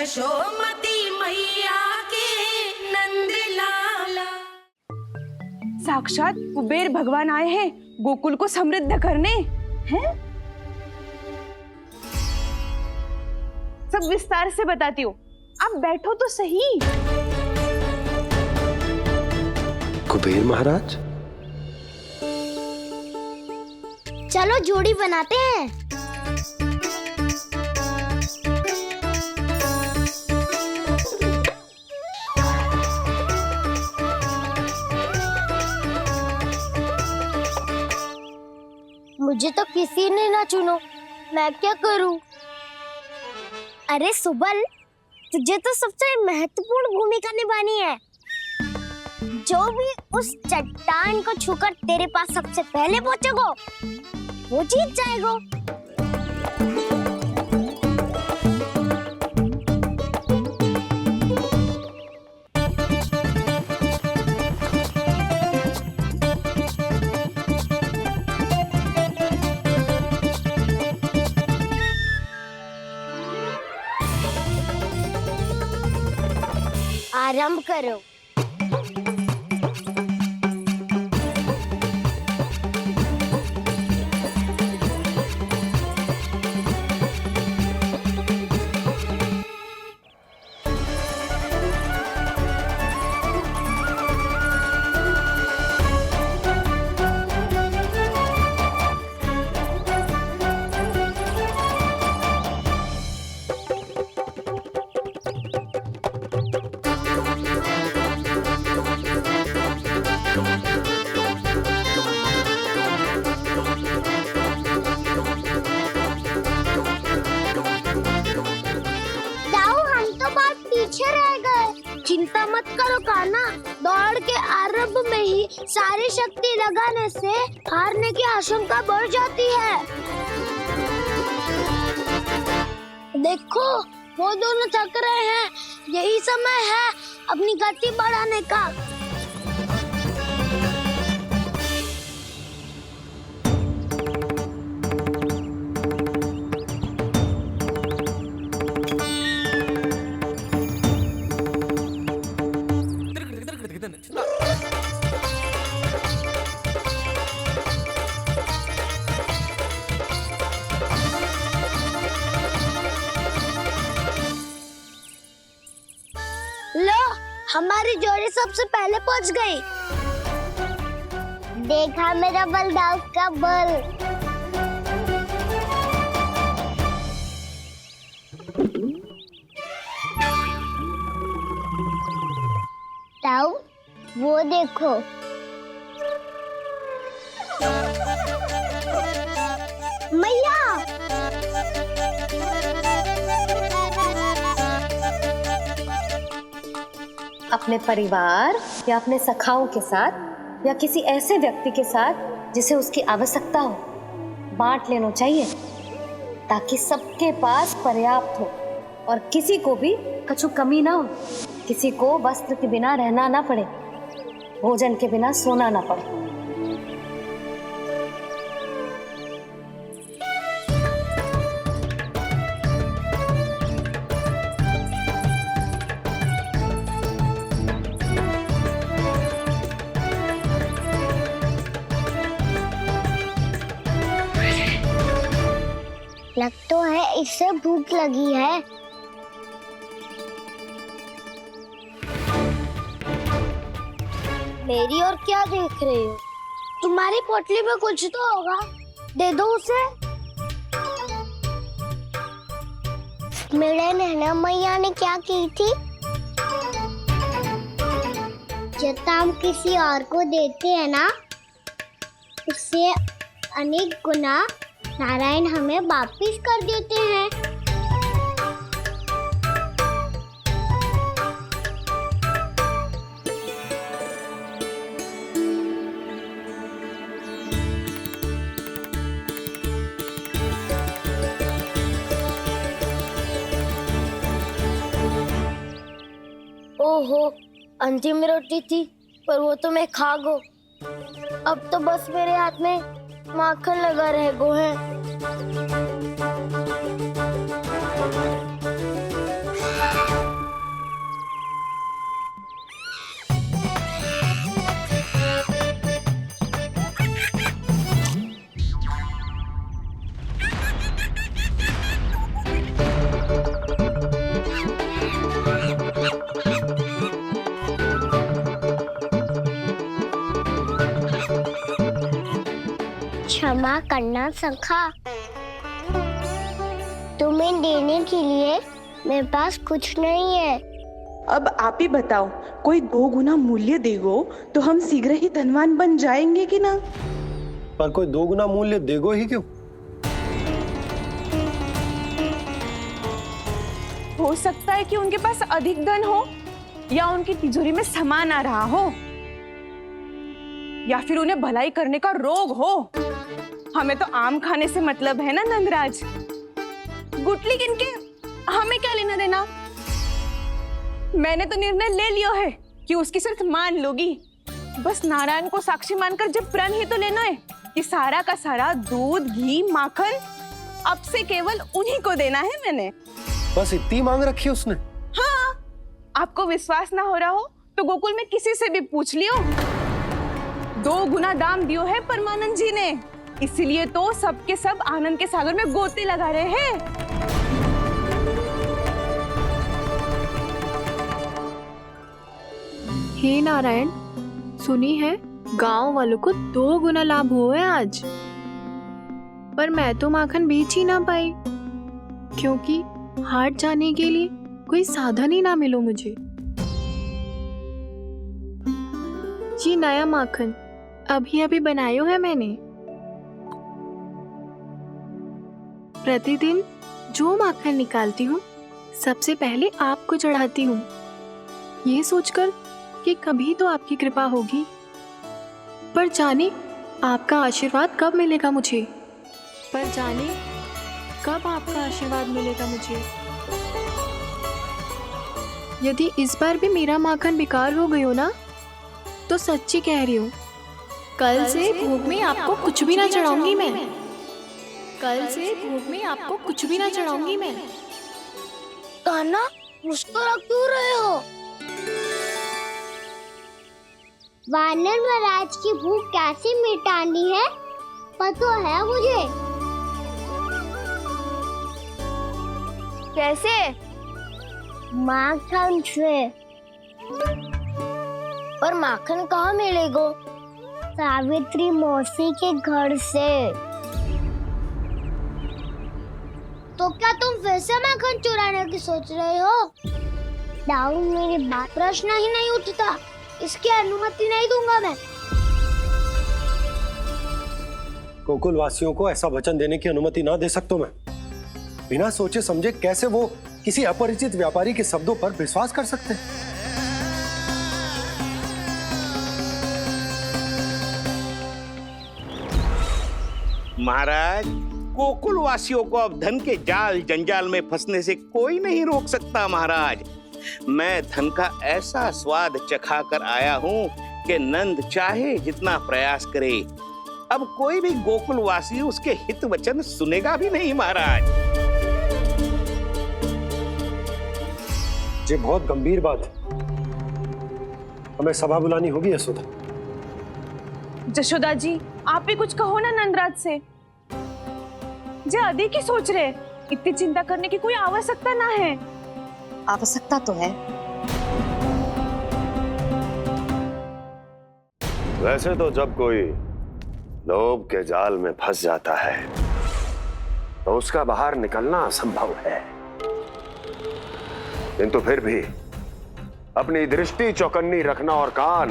यशोमती मैया के नंद लाला। साक्षात कुबेर भगवान आए हैं गोकुल को समृद्ध करने हैं। सब विस्तार से बताती हूँ, आप बैठो तो सही। कुबेर महाराज, चलो जोड़ी बनाते हैं। मुझे तो किसी ने ना चुनो, मैं क्या करूं? अरे सुबल, तुझे तो सबसे महत्वपूर्ण भूमिका निभानी है। जो भी उस चट्टान को छूकर तेरे पास सबसे पहले पहुंचेगा वो जीत जाएगा। आरंभ करो। चिंता मत करो कान्हा, दौड़ के आरंभ में ही सारी शक्ति लगाने से हारने की आशंका बढ़ जाती है। देखो वो दोनों थक रहे हैं, यही समय है अपनी गति बढ़ाने का। लो, हमारी जोड़ी सबसे पहले पहुंच गई। देखा मेरा बलदाव का बल। ताऊ, वो देखो। मैया, अपने परिवार या अपने सखाओं के साथ या किसी ऐसे व्यक्ति के साथ जिसे उसकी आवश्यकता हो, बांट लेना चाहिए ताकि सबके पास पर्याप्त हो और किसी को भी कछु कमी ना हो, किसी को वस्त्र के बिना रहना ना पड़े, भोजन के बिना सोना ना पड़े। लग तो है इससे भूख लगी है। मेरी और क्या देख रहे हो? तुम्हारी पोटली में कुछ तो होगा, दे दो उसे। मेरे नैना मैया ने क्या की थी? जब हम किसी और को देते हैं ना, उससे अनेक गुना नारायण हमें वापिस कर देते हैं। ओहो, अंतिम रोटी थी पर वो तो मैं खा गो। अब तो बस मेरे हाथ में माखन लगा रह गो है। क्षमा करना सखा। तुम्हें देने के लिए मेरे पास कुछ नहीं है। अब आप ही बताओ, कोई 2 गुना मूल्य देगो तो हम शीघ्र ही धनवान बन जाएंगे कि ना? पर कोई 2 गुना मूल्य देगो ही क्यों? हो सकता है कि उनके पास अधिक धन हो, या उनकी तिजोरी में सामान आ रहा हो, या फिर उन्हें भलाई करने का रोग हो। हमें तो आम खाने से मतलब है ना नंदराज। गुटली किनके, हमें क्या लेना देना। मैंने तो निर्णय ले लिया है कि उसकी सिर्फ मान लोगी। बस नारायण को साक्षी मानकर जब प्रण ही तो लेना है कि सारा का सारा दूध, घी, माखन अब से केवल उन्हीं को देना है मैंने। बस इतनी मांग रखी है उसने? हाँ, आपको विश्वास ना हो रहा हो तो गोकुल में किसी से भी पूछ लियो। 2 गुना दाम दियो है परमानंद जी ने, इसीलिए तो सबके सब आनंद के सागर में गोते लगा रहे हैं। हे नारायण, सुनी है गांव वालों को 2 गुना लाभ हुआ है आज। पर मैं तो माखन बेच ही ना पाई, क्योंकि हाट जाने के लिए कोई साधन ही ना मिलो मुझे। ये नया माखन अभी अभी बनायो है मैंने। प्रतिदिन जो माखन निकालती हूँ सबसे पहले आपको चढ़ाती हूँ, ये सोचकर कि कभी तो आपकी कृपा होगी। पर जाने आपका आशीर्वाद कब मिलेगा मुझे, पर जाने कब आपका आशीर्वाद मिलेगा मुझे। यदि इस बार भी मेरा माखन बेकार हो गयो ना, तो सच्ची कह रही हूँ, कल से भोग में आपको कुछ भी ना चढ़ाऊंगी मैं। कल से भोग में आपको कुछ भी ना चढ़ाऊंगी मैं। कान्हा, मुस्कुरा क्यों रहे हो? वानर महाराज की भूख कैसे मिटानी है पता है मुझे। कैसे? माखन से। पर माखन कहाँ मिलेगा? सावित्री मौसी के घर से। तो क्या तुम फिर से माखन चुराने की सोच रहे हो? डाउन मेरी बात प्रश्न ही नहीं उठता, इसकी अनुमति नहीं दूंगा मैं। गोकुल वासियों को ऐसा वचन देने की अनुमति ना दे सकता मैं। बिना सोचे समझे कैसे वो किसी अपरिचित व्यापारी के शब्दों पर विश्वास कर सकते हैं? महाराज, गोकुल वासियों को अब धन के जाल जंजाल में फंसने से कोई नहीं रोक सकता। महाराज, मैं धन का ऐसा स्वाद चखा कर आया हूँ कि नंद चाहे जितना प्रयास करे, अब कोई भी गोकुल वासी उसके हित वचन सुनेगा भी नहीं। महाराज, ये बहुत गंभीर बात है, हमें सभा बुलानी होगी यशोदा। जशोदा जी, आप भी कुछ कहो ना नंदराज से। जे अधिक ही सोच रहे, इतनी चिंता करने की कोई आवश्यकता ना है। आवश्यकता तो है। वैसे तो जब कोई लोभ के जाल में फंस जाता है तो उसका बाहर निकलना असंभव है, किंतु फिर भी अपनी दृष्टि चौकन्नी रखना और कान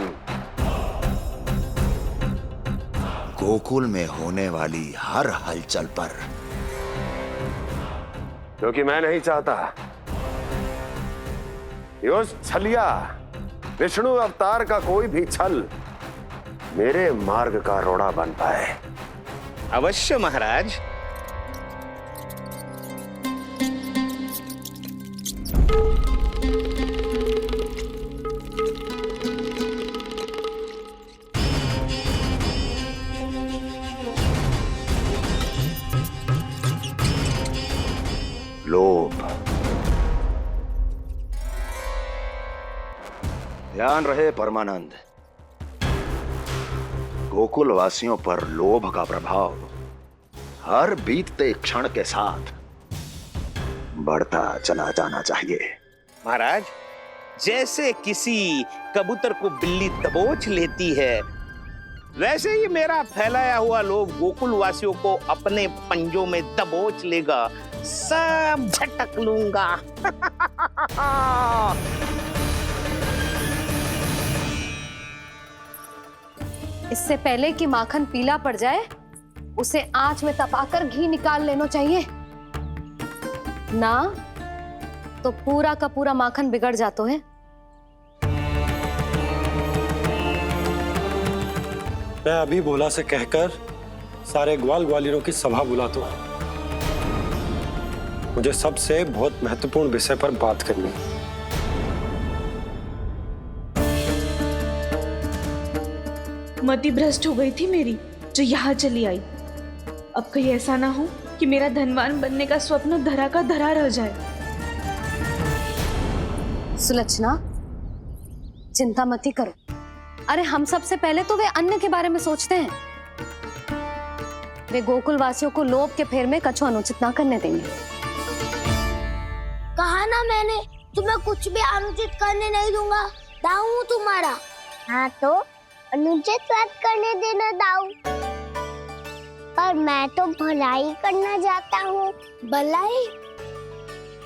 गोकुल में होने वाली हर हलचल पर, क्योंकि मैं नहीं चाहता कि उस छलिया विष्णु अवतार का कोई भी छल मेरे मार्ग का रोड़ा बन पाए। अवश्य महाराज। लोभ। ध्यान रहे परमानंद, गोकुल वासियों पर लोभ का प्रभाव हर बीतते क्षण के साथ बढ़ता चला जाना चाहिए। महाराज, जैसे किसी कबूतर को बिल्ली दबोच लेती है, वैसे ही मेरा फैलाया हुआ लोभ गोकुल वासियों को अपने पंजों में दबोच लेगा, सब झटक लूंगा। इससे पहले कि माखन पीला पड़ जाए, उसे आंच में तपाकर घी निकाल लेना चाहिए ना, तो पूरा का पूरा माखन बिगड़ जाता है। मैं अभी भोला से कहकर सारे ग्वाल ग्वालियरों की सभा बुलाता हूं। मुझे सबसे बहुत महत्वपूर्ण विषय पर बात करनी है। मति भ्रष्ट हो गई थी मेरी, जो यहाँ चली आई। अब कहीं ऐसा ना हो कि मेरा धनवान बनने का स्वप्न धरा का धरा रह जाए। सुलक्षणा, चिंता मत ही करो। अरे हम सबसे पहले तो वे अन्न के बारे में सोचते हैं। वे गोकुल वासियों को लोभ के फेर में कछु अनुचित ना करने देंगे। कहा ना मैंने, तुम्हें कुछ भी अनुचित करने नहीं दूंगा। दाऊ हूँ तुम्हारा। हाँ तो अनुचित बात करने देना दाऊ। पर मैं तो भलाई करना चाहता हूँ। भलाई?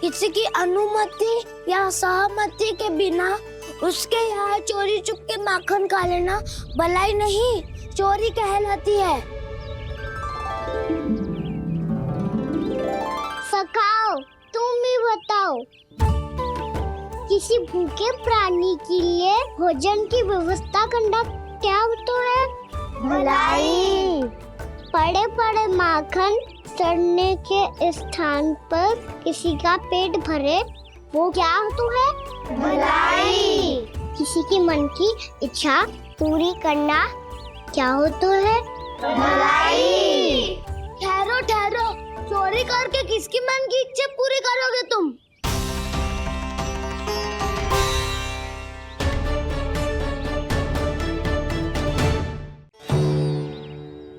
किसी की अनुमति या सहमति के बिना उसके यहाँ चोरी चुप के माखन खा लेना भलाई नहीं, चोरी कहलाती है। सखाओ, तुम ही बताओ, किसी भूखे प्राणी के लिए भोजन की व्यवस्था करना क्या तो है? भलाई। पड़े पड़े माखन सड़ने के स्थान पर किसी का पेट भरे, वो क्या तो है? भलाई। किसी की मन की इच्छा पूरी करना क्या हो तो है? भलाई। ठहरो ठहरो, चोरी करके किसकी मन की इच्छा पूरी करोगे तुम?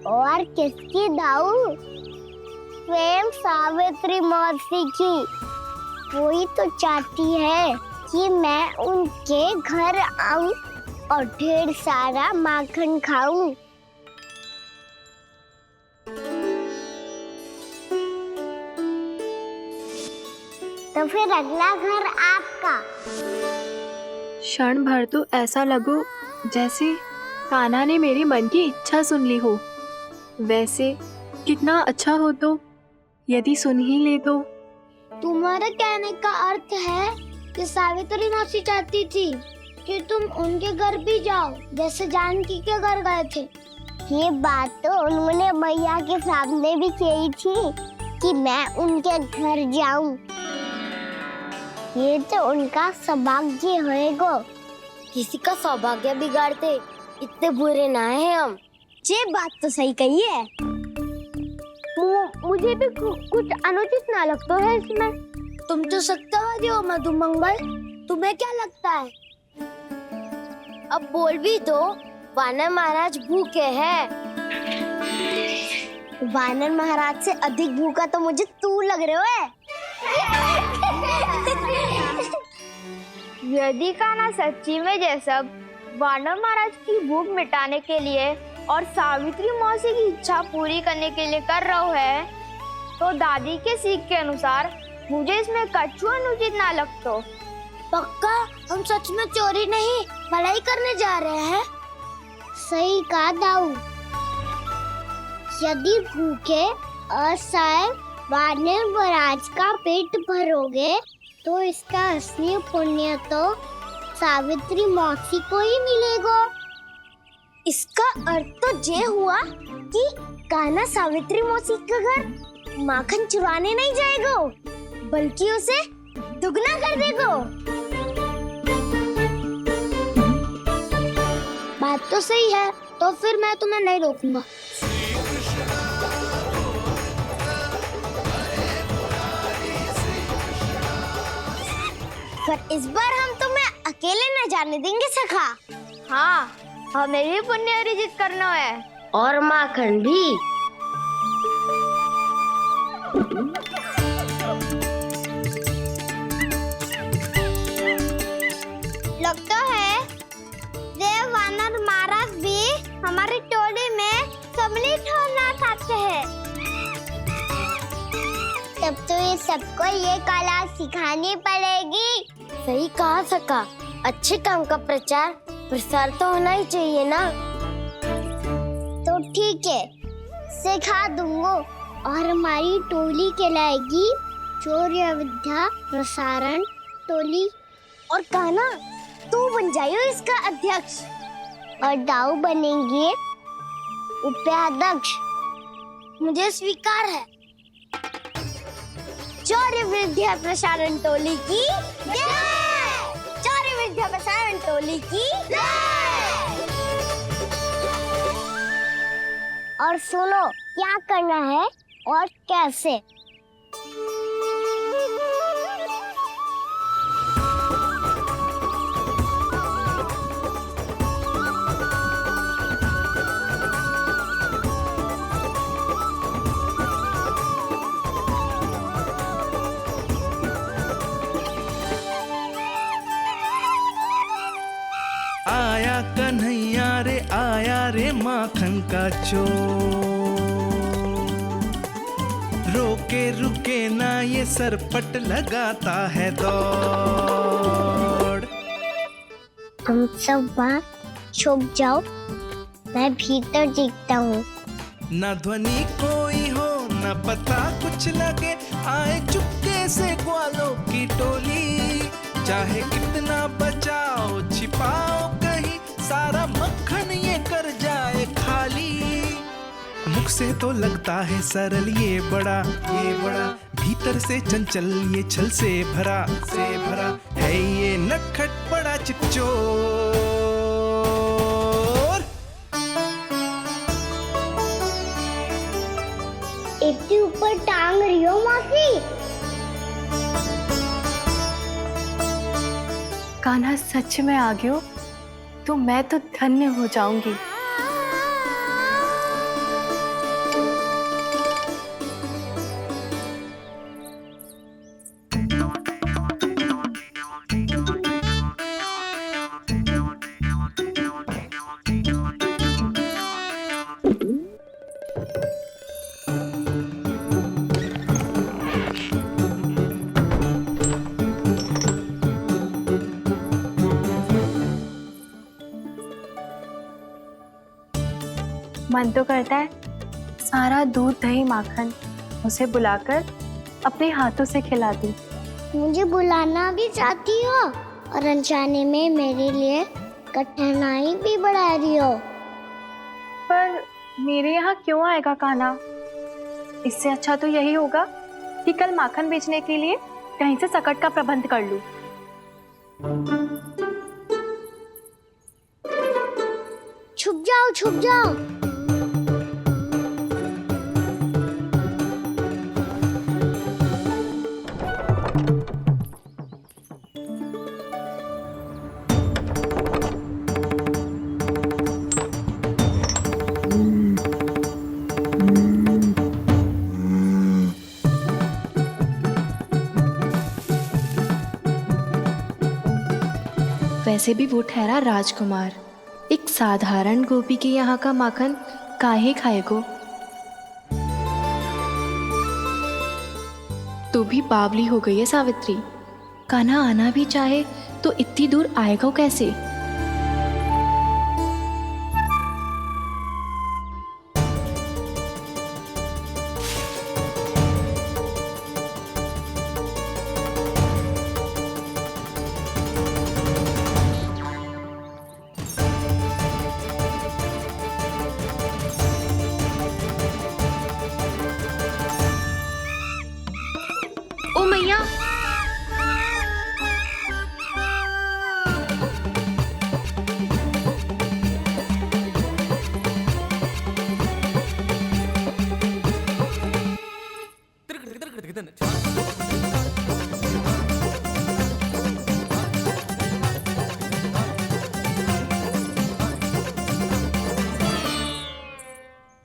और किसकी दाऊ? स्वयं सावित्री मौसी की। वही तो चाहती है कि मैं उनके घर आऊं और ढेर सारा माखन खाऊं। तो फिर अगला घर आपका। क्षण भर तो ऐसा लगो जैसे कान्हा ने मेरे मन की इच्छा सुन ली हो। वैसे कितना अच्छा हो तो यदि सुन ही ले तो। तुम्हारे कहने का अर्थ है कि सावित्री मौसी चाहती थी कि तुम उनके घर भी जाओ, जैसे जानकी के घर गए थे। ये बात तो उन्होंने मैया के सामने भी कही थी कि मैं उनके घर जाऊं। ये तो उनका सौभाग्य होएगा। किसी का सौभाग्य बिगाड़ते इतने बुरे ना है हम। ये बात तो सही कही है। मुझे भी कुछ अनुचित ना लगता है इसमें। तुम तो सत्यवादी हो मधुमंगल, तुम्हें क्या लगता है? अब बोल भी दो, वानर महाराज भूखे हैं। वानर महाराज से अधिक भूखा तो मुझे तू लग रहे हो। यदि कान्हा सच्ची में जैसा वानर महाराज की भूख मिटाने के लिए और सावित्री मौसी की इच्छा पूरी करने के लिए कर रहा है, तो दादी के सीख के अनुसार मुझे इसमें कछु अनुचित ना लगता। पक्का हम सच में चोरी नहीं भलाई करने जा रहे हैं। सही कहा दाऊ। यदि भूखे असहाय वानर महाराज का पेट भरोगे तो इसका असली पुण्य तो सावित्री मौसी को ही मिलेगा। इसका अर्थ तो ये हुआ कि कान्हा सावित्री मौसी का घर माखन चुराने नहीं जाएगा, बल्कि उसे दुगना कर देगा। बात तो सही है, तो फिर मैं तुम्हें नहीं रोकूंगा। पर इस बार हम तुम्हें अकेले न जाने देंगे सखा। हाँ, हमें भी पुण्य अर्जित करना है और माखन भी। लगता है देव वानर महाराज भी हमारी टोली सबको ये कला सिखानी पड़ेगी। सही कहा सका, अच्छे काम का प्रचार प्रसार तो होना ही चाहिए ना। तो ठीक है, सिखा दूंगा और हमारी टोली कहलाएगी शौर्य विद्या प्रसारण टोली। और कान्हा तू बन जाइयो इसका अध्यक्ष और दाऊ बनेंगे उपाध्यक्ष। मुझे स्वीकार है। शौर्य विद्या प्रसारण टोली की जय! शौर्य विद्या प्रसारण टोली की जय! और सुनो क्या करना है और कैसे। आया कन्हैया रे आया रे माखन का चोर, रोके रुके ना ये सरपट लगाता है दौड़। तुम सब वहाँ छुप जाओ, मैं भीतर देखता हूँ। ना ध्वनि कोई हो ना पता कुछ लगे, आए चुपके से ग्वालों की टोली। चाहे कितना बचाओ छिपाओ कहीं, सारा मक्खन ये कर जाए खाली। मुख से तो लगता है सरल ये बड़ा भीतर से चंचल ये छल से भरा है ये नटखट बड़ा चिच्चोर। इतने ऊपर टांग रही हो मासी। कान्हा सच में आ गयो तो मैं तो धन्य हो जाऊंगी। मन तो करता है सारा दूध दही माखन उसे बुलाकर अपने हाथों से खिला दूं। मुझे बुलाना भी चाहती हो और अनजाने में मेरे लिए कठिनाई भी बढ़ा रही हो। पर मेरे यहाँ क्यों आएगा कान्हा? इससे अच्छा तो यही होगा कि कल माखन बेचने के लिए कहीं से सकट का प्रबंध कर लूं। छुप जाओ छुप जाओ। वैसे भी वो ठहरा राजकुमार, एक साधारण गोपी के यहाँ का माखन काहे खाएगो। तो भी बावली हो गई है सावित्री। कान्हा आना भी चाहे तो इतनी दूर आएगा कैसे? ओ मैया,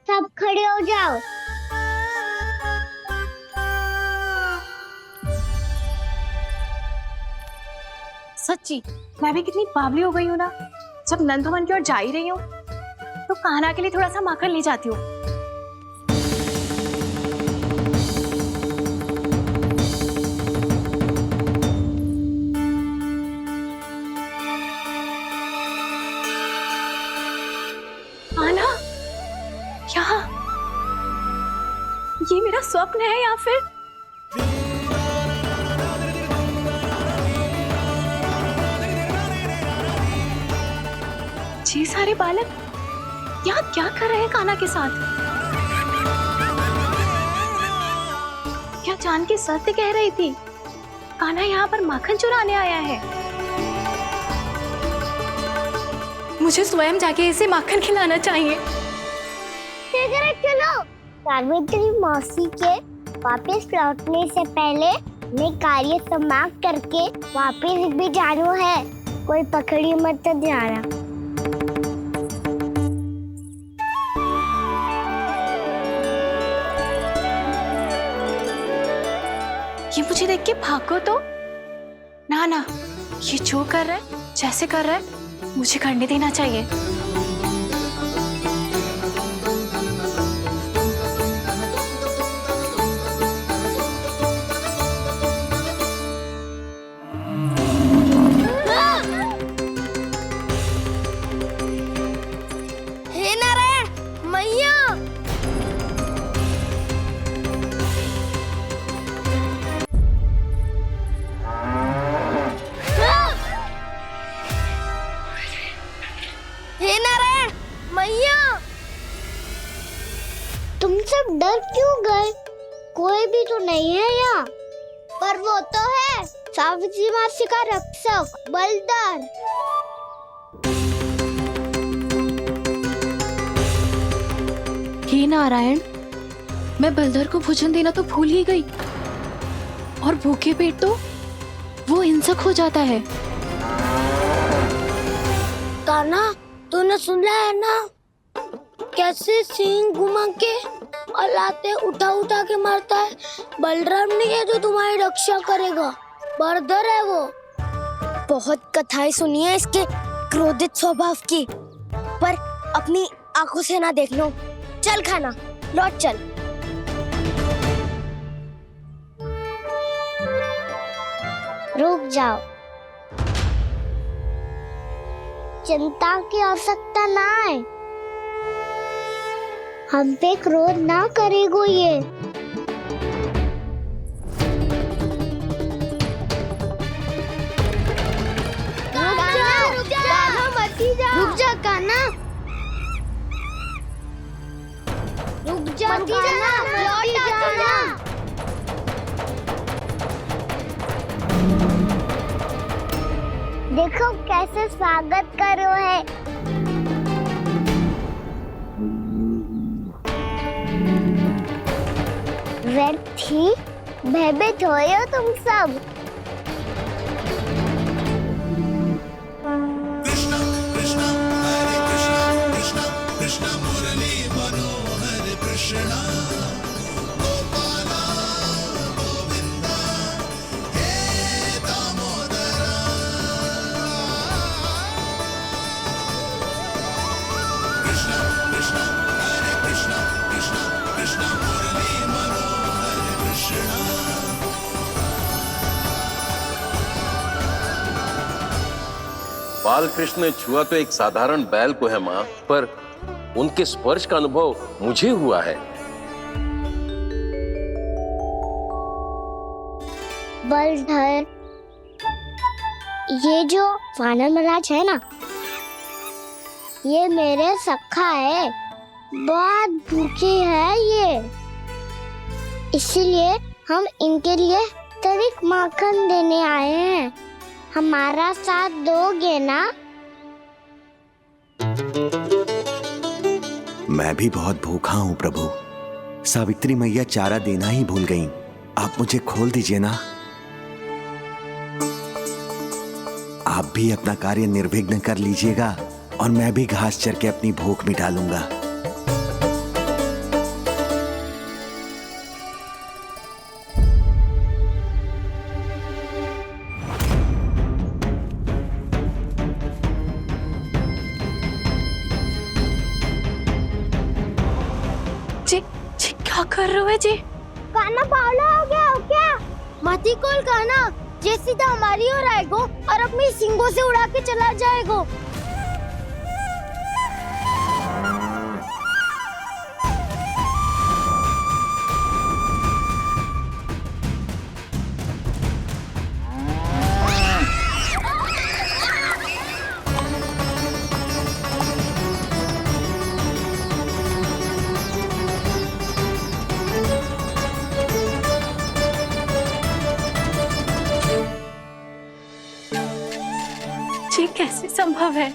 सब खड़े हो जाओ। सच्ची मैं भी कितनी बावली हो गई हूँ ना। जब नंद भवन की ओर जा ही रही हूँ तो कान्हा के लिए थोड़ा सा माखन ले जाती हूँ। स्वप्न है या फिर ये सारे बालक यहाँ क्या कर रहे हैं कान्हा के साथ? क्या जानकी सत्य कह रही थी? कान्हा यहाँ पर माखन चुराने आया है। मुझे स्वयं जाके इसे माखन खिलाना चाहिए। चलो सावित्री मौसी के वापस लौटने से पहले मैं कार्य समाप्त करके वापस भी जाना है। कोई पकड़ी मत जाना। ये मुझे देख के भागो तो ना ना, ये जो कर रहा है, जैसे कर रहा है, मुझे करने देना चाहिए। हे नारायण मैया, हे नारायण मैया, तुम सब डर क्यों गए? कोई भी तो नहीं है यहाँ। पर वो तो है सावित्री मासी का रक्षक बलदार। हे नारायण, मैं बलदर को भोजन देना तो भूल ही गई, और भूखे पेट तो वो हिंसक हो जाता है। कान्हा, तूने सुना है ना कैसे सींग घुमा के और लाते उठा उठा के मारता है? बलराम नहीं है जो तुम्हारी रक्षा करेगा, बलदर है वो। बहुत कथाएं सुनी है इसके क्रोधित स्वभाव की, पर अपनी आंखों से ना देख लो। चल खाना, लौट चल। रुक जाओ, चिंता की आवश्यकता ना है। हम पे क्रोध ना करेगो ये। रुक जा कान्हा, रुक जा कान्हा, लौट जाना। देखो कैसे स्वागत करो है। व्यर्थी भयभीत हो तुम सब। बाल कृष्ण ने छुआ तो एक साधारण बैल को है माँ, पर उनके स्पर्श का अनुभव मुझे हुआ है। बलधर, ये जो वानर महाराज है ना, ये मेरे सखा है। बहुत भूखे है ये, इसीलिए हम इनके लिए तरीक माखन देने आए हैं। हमारा साथ दोगे ना? मैं भी बहुत भूखा हूँ प्रभु। सावित्री मैया चारा देना ही भूल गईं। आप मुझे खोल दीजिए ना। आप भी अपना कार्य निर्विघ्न कर लीजिएगा और मैं भी घास चर के अपनी भूख मिटा लूंगा। क्या कर रहे हो जी? कान्हा पावला हो गया हो क्या? मती कोल कान्हा, जे सीधा हमारी ओर आएगो और अपनी सींगों से उड़ा के चला जाएगो। ये कैसे संभव है?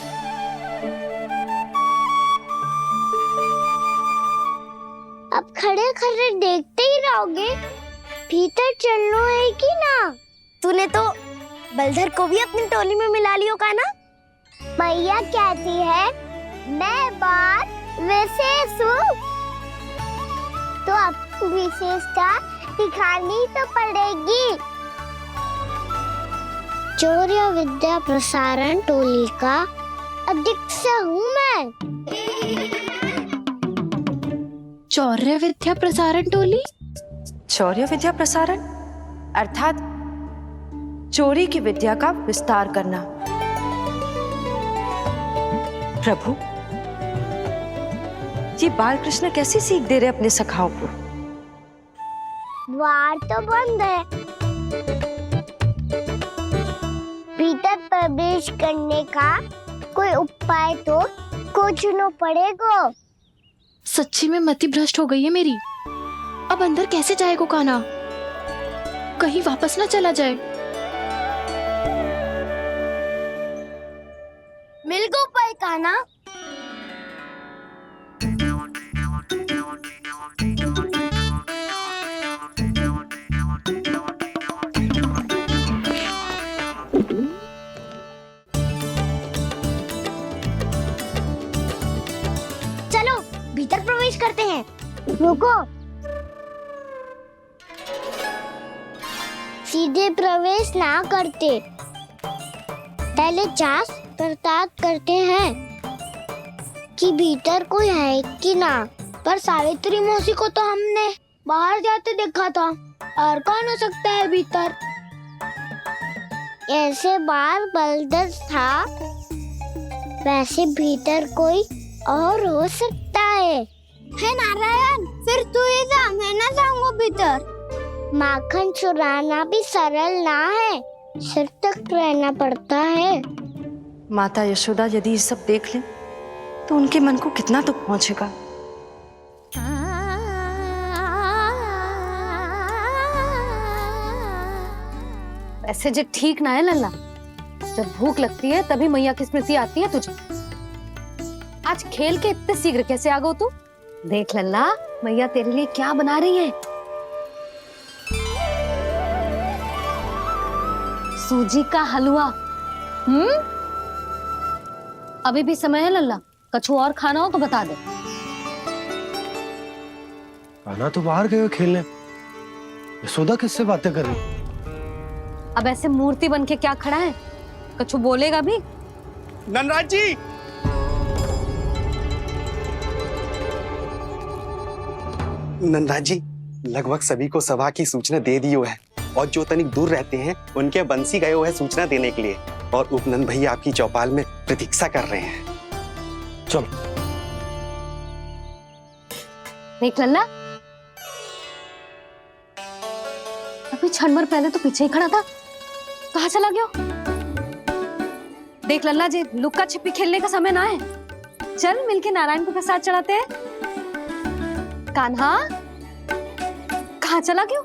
अब खड़े खड़े देखते ही रहोगे? भीतर चलना है कि ना? तूने तो बलधर को भी अपनी टोली में मिला लियो का ना? भैया कहती है मैं बात विशेष हूँ, तो अब विशेषता दिखानी तो पड़ेगी। चौर्य विद्या प्रसारण टोली का अध्यक्ष हूँ मैं। चौर्य विद्या प्रसारण टोली? चौर्य विद्या प्रसारण अर्थात चोरी की विद्या का विस्तार करना। प्रभु, ये बाल कृष्ण कैसी सीख दे रहे अपने सखाओं को? द्वार तो बंद है, भीतर प्रवेश करने का कोई उपाय तो खोजना पड़ेगा। सच्ची में मति भ्रष्ट हो गई है मेरी। अब अंदर कैसे जाएगा कान्हा? कहीं वापस ना चला जाए। मिल गो उपाय कान्हा। चलो भीतर प्रवेश करते हैं। रुको, सीधे प्रवेश ना करते, पहले जांच पड़ताल करते हैं कि भीतर कोई है कि ना। पर सावित्री मौसी को तो हमने बाहर जाते देखा था, और कौन हो सकता है भीतर? ऐसे बार बलदर था, वैसे भीतर कोई और हो सकता है नारायण? फिर तू ही जा, मैं ना जाऊंगा भीतर। माखन चुराना भी सरल ना है, सिर तक रहना पड़ता है। माता यशोदा यदि ये सब देख लें तो उनके मन को कितना दुख पहुंचेगा। ऐसे जो ठीक ना है लल्ला। जब भूख लगती है तभी मैया की स्मृति आती है तुझे। आज खेल के इतने शीघ्र कैसे आ गो तू? देख लल्ला, मैया तेरे लिए क्या बना रही है। सूजी का हलवा। अभी भी समय है लल्ला, कछु और खाना हो तो बता दे। कान्हा तो बाहर गए खेलने, यशोदा किससे बातें कर रही? अब ऐसे मूर्ति बन के क्या खड़ा है? कछु बोलेगा भी? नंदराज जी, नंदराज जी, लगभग सभी को सभा की सूचना दे दी है, और जो तनिक दूर रहते हैं उनके बंसी गए हुए सूचना देने के लिए, और उपनंद भैया आपकी चौपाल में प्रतीक्षा कर रहे हैं। चलो। देख लल्ला, अभी क्षण भर पहले तो पीछे ही खड़ा था, कहाँ चला गया? देख लल्ला जी, लुक्का छिपी खेलने का समय ना है। चल मिलके नारायण को प्रसाद चढ़ाते हैं। कान्हा, कहाँ चला गया?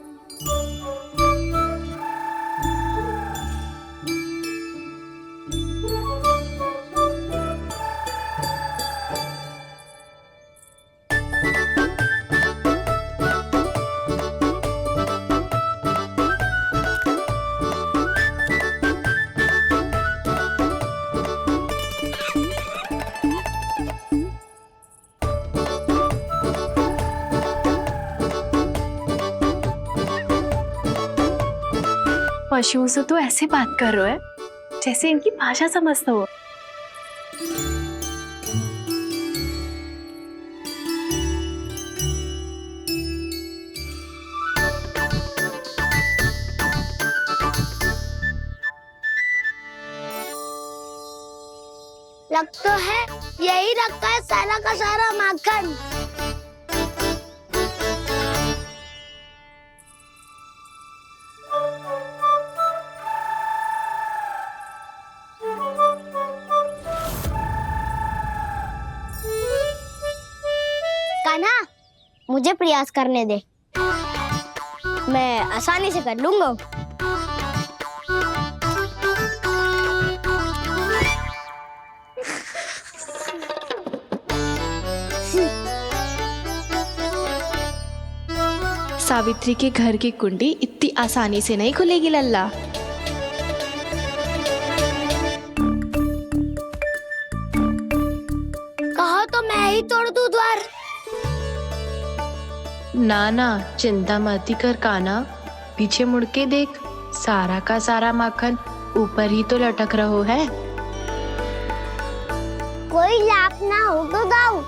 पशुओं से तो ऐसे बात कर रहे हो जैसे इनकी भाषा समझता हो। लग तो है यही रखा है सारा का सारा माखन। कान्हा, मुझे प्रयास करने दे, मैं आसानी से कर लूंगा। सावित्री के घर की कुंडी इतनी आसानी से नहीं खुलेगी लल्ला। कहो तो मैं ही तोड़ दूं द्वार। ना ना, चिंता मत कर काना, पीछे मुड़ के देख, सारा का सारा माखन ऊपर ही तो लटक रहो है। कोई लाभ ना होगा गाऊ,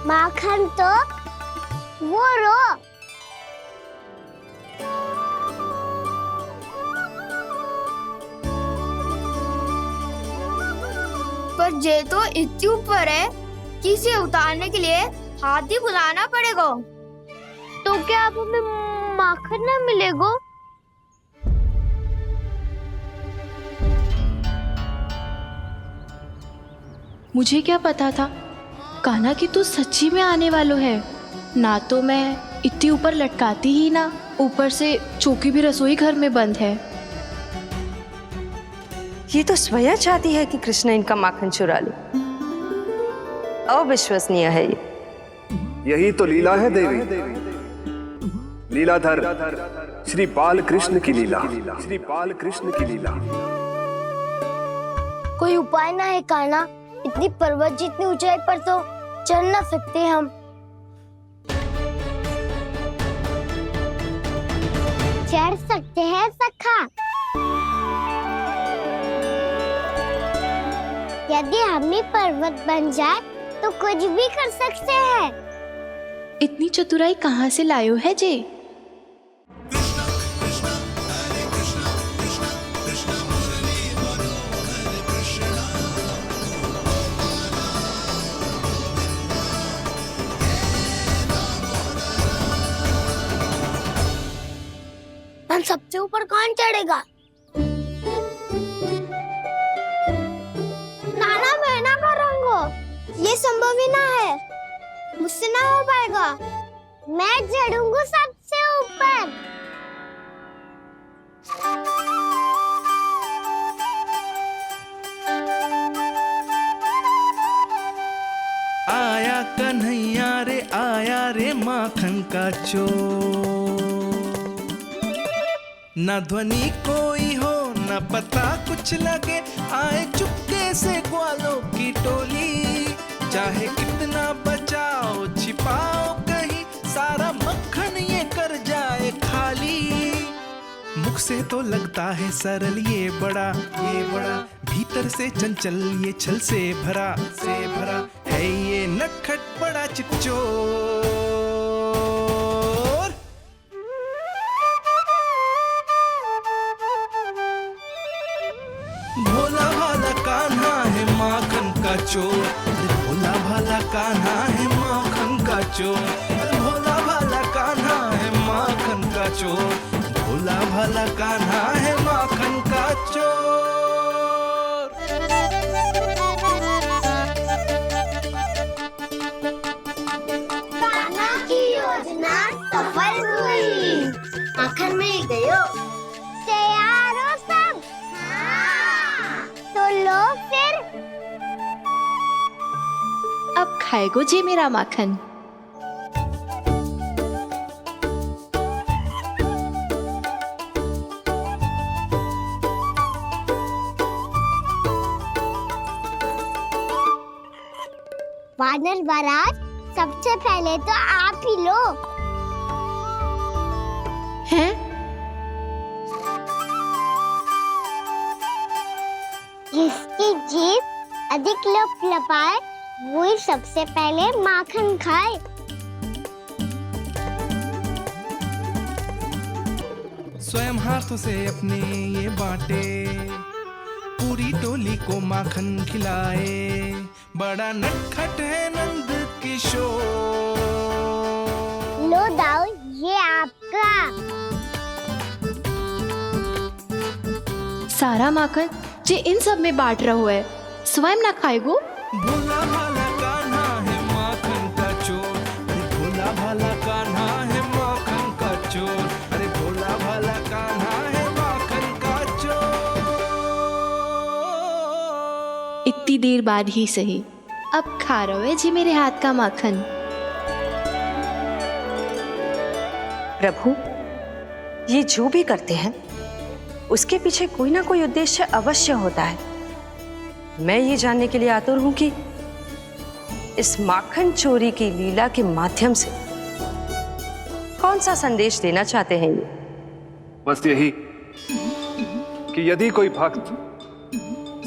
माखन तो वो रो। पर जे तो इतनी ऊपर है कि इसे उतारने के लिए हाथी बुलाना पड़ेगा। तो क्या अब हमें माखन ना मिलेगा? मुझे क्या पता था कान्हा कि तू सच्ची में आने वालो है। ना तो मैं इतनी ऊपर लटकाती ही ना, ऊपर से चौकी भी रसोई घर में बंद है। ये तो स्वयं चाहती है कि कृष्ण इनका माखन चुरा ले। अविश्वसनीय है ये। यही तो लीला है देवी, लीलाधर श्री बाल कृष्ण की लीला, श्री बाल कृष्ण की लीला। कोई उपाय ना है कान्हा? इतनी पर्वत जितनी ऊंचाई पर तो चढ़ ना सकते हम। चढ़ सकते हैं सखा, यदि हम ही पर्वत बन जाए तो कुछ भी कर सकते हैं। इतनी चतुराई कहाँ से लायो है जे? हम सबसे ऊपर कौन चढ़ेगा? नाना मैं ना करूँगा, ये संभव ही ना है, मुझसे ना हो पाएगा। मैं चढ़ूंगा सबसे ऊपर। आया कन्हैया रे आया रे माखन का चोर, न ध्वनि कोई हो न पता कुछ लगे, आए चुपके से ग्वालों की टोली। चाहे कितना बचाओ छिपाओ कहीं, सारा मक्खन ये कर जाए खाली। मुख से तो लगता है सरल ये बड़ा भीतर से चंचल ये छल से भरा है ये नटखट बड़ा चिच्चोर। भोला भाला कान्हा है माखन का चोर, भोला भाला कान्हा है माखन का चोर, भोला भाला कान्हा है माखन का चोर, भोला भाला कान्हा है माखन का चोर। कान्हा की योजना सफल हुई, माखन मिल गयो। तैयार हो सब? तो लो फिर। अब खाएगो जे मेरा माखन। वानर महाराज, सबसे पहले तो आप ही लो। हैं? जिसकी जीभ अधिक लपलपाए वही सबसे पहले माखन खाए। स्वयं हाथों से अपने ये बांटे, पूरी टोली को माखन खिलाए, बड़ा नटखट है नंद किशोर। लो दाऊ, ये आपका। सारा माखन जे इन सब में बांट रहो है, स्वयं ना खाएगो। भोला भाला कान्हा है माखन का चोर, अरे भोला भाला कान्हा है माखन का चोर, अरे भोला भाला कान्हा है माखन का चोर। इतनी देर बाद ही सही, अब खा रहो है जी मेरे हाथ का माखन। प्रभु, ये जो भी करते हैं उसके पीछे कोई ना कोई उद्देश्य अवश्य होता है। मैं ये जानने के लिए आतुर हूं कि इस माखन चोरी की लीला के माध्यम से कौन सा संदेश देना चाहते हैं ये? बस यही कि यदि कोई भक्त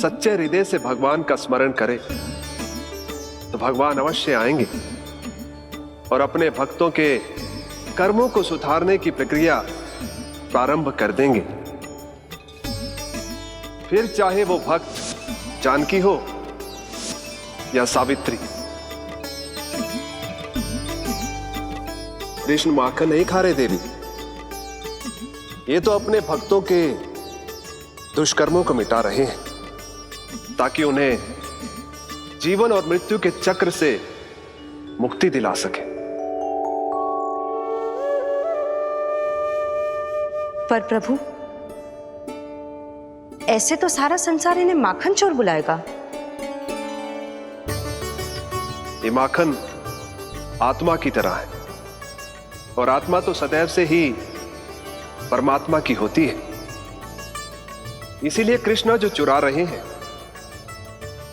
सच्चे हृदय से भगवान का स्मरण करे तो भगवान अवश्य आएंगे और अपने भक्तों के कर्मों को सुधारने की प्रक्रिया प्रारंभ कर देंगे। फिर चाहे वो भक्त जानकी हो या सावित्री। कृष्ण माखन नहीं खा रहे देवी, ये तो अपने भक्तों के दुष्कर्मों को मिटा रहे हैं ताकि उन्हें जीवन और मृत्यु के चक्र से मुक्ति दिला सके। पर प्रभु, ऐसे तो सारा संसार इन्हें माखन चोर बुलाएगा। ये माखन आत्मा की तरह है और आत्मा तो सदैव से ही परमात्मा की होती है। इसीलिए कृष्ण जो चुरा रहे हैं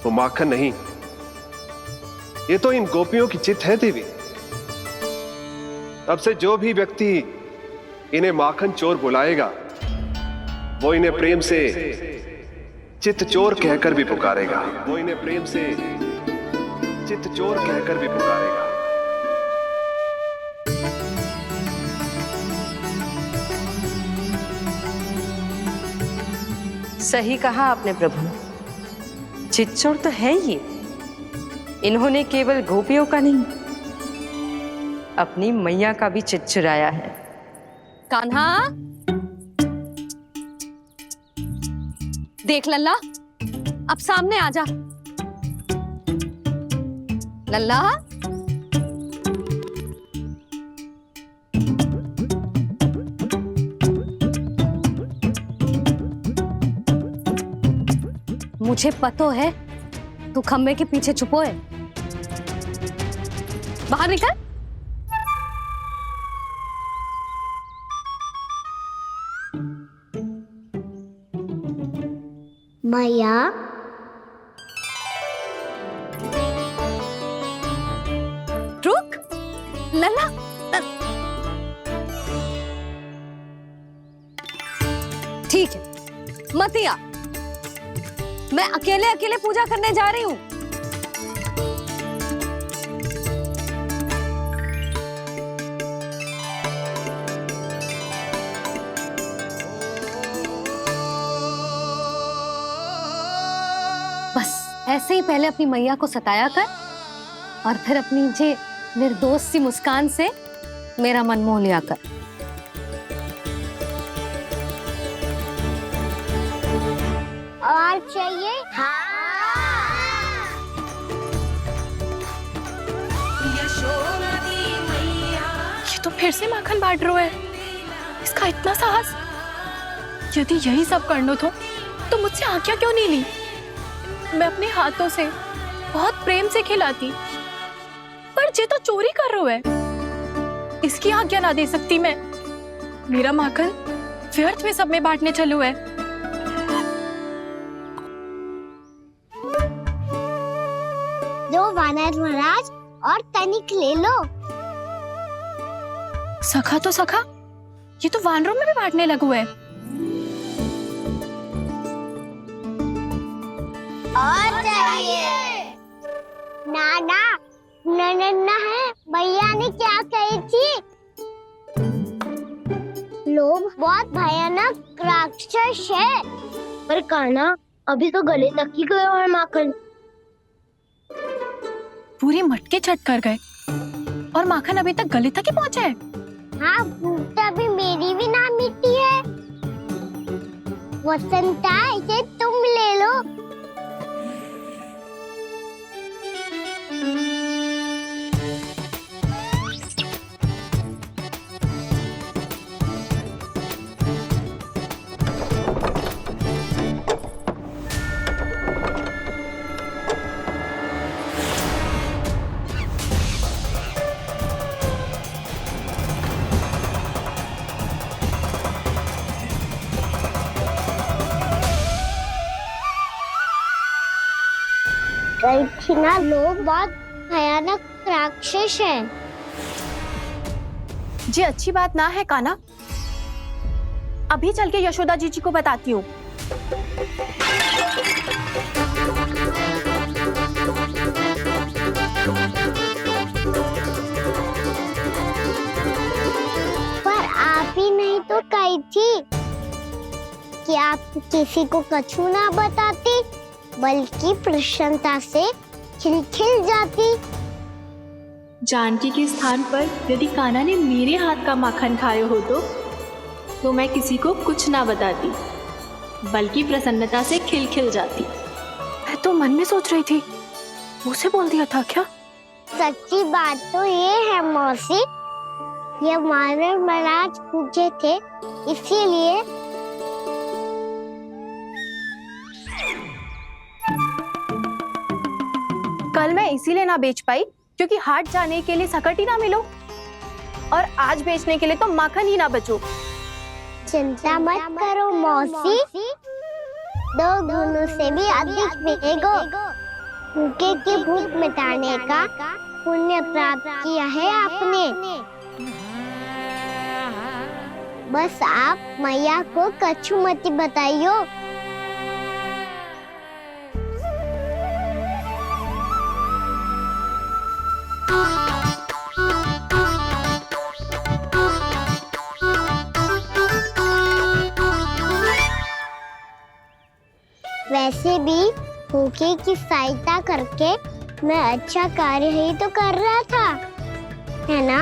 वो माखन नहीं, ये तो इन गोपियों की चित है देवी। अब से जो भी व्यक्ति इन्हें माखन चोर बुलाएगा वो इन्हें प्रेम से चित चोर कहकर भी पुकारेगा। वो इन्हें प्रेम से चित चोर कहकर भी पुकारेगा। सही कहा आपने प्रभु, चित चोर तो है ये। इन्होंने केवल गोपियों का नहीं, अपनी मैया का भी चित चुराया है। कान्हा, देख लल्ला, अब सामने आ जा। लल्ला, मुझे पतो है तू खम्बे के पीछे छुपो है। बाहर निकल। मैया, रुक लल्ला, ठीक है मत आ, मैं अकेले अकेले पूजा करने जा रही हूँ। बस ऐसे ही पहले अपनी मैया को सताया कर और फिर अपनी जे निर्दोष सी मुस्कान से मेरा मन मोह लिया कर। और चाहिए? हाँ। ये तो फिर से माखन बांट रहा है। इसका इतना साहस। यदि यही सब करना तो मुझसे आज्ञा क्यों नहीं ली? मैं अपने हाथों से बहुत प्रेम से खिलाती, पर ये तो चोरी कर रहा है। इसकी आज्ञा ना दे सकती मैं। मेरा माखन व्यर्थ में सब में बांटने चलू है। दो वानर महाराज और तनिक ले लो। सखा तो सखा, ये तो वानरों में भी बांटने लगू है। और चाहिए? नाना, नन्ना है, भैया ने क्या कही थी? लोभ बहुत भयानक राक्षस है। पर कान्हा, अभी तो गले तक ही गया है माखन। पूरी मटके चट कर गए और माखन अभी तक गले तक ही पहुंचा है। हाँ, भूख तभी मेरी भी ना मिटी है। वसंता, इसे तुम ले लो। गई थी ना, लोग बहुत भयानक राक्षस हैं। जी अच्छी बात ना है कान्हा, अभी चल के यशोदा जी को बताती हूँ। पर आप ही नहीं तो कही थी कि आप किसी को कछु ना बताती, बल्कि प्रसन्नता से खिलखिल जाती। जानकी के स्थान पर यदि कान्हा ने मेरे हाथ का माखन खाए हो तो मैं किसी को कुछ ना बताती, बल्कि प्रसन्नता से खिलखिल जाती। मैं तो मन में सोच रही थी, मुझसे बोल दिया था क्या? सच्ची बात तो ये है मौसी, ये मानव महाराज पूछे थे, इसीलिए कल मैं इसीलिए ना बेच पाई क्योंकि हाट जाने के लिए सकट ही ना मिलो, और आज बेचने के लिए तो माखन ही ना बचो। चिंता मत करो मौसी, 2 गुणों से भी अधिक मिलेगा। भूखे की भूख मिटाने का पुण्य प्राप्त किया है आपने। बस आप मैया को कछु मत बताइयो। वैसे भी भूखे की सहायता करके मैं अच्छा कार्य ही तो कर रहा था, है ना?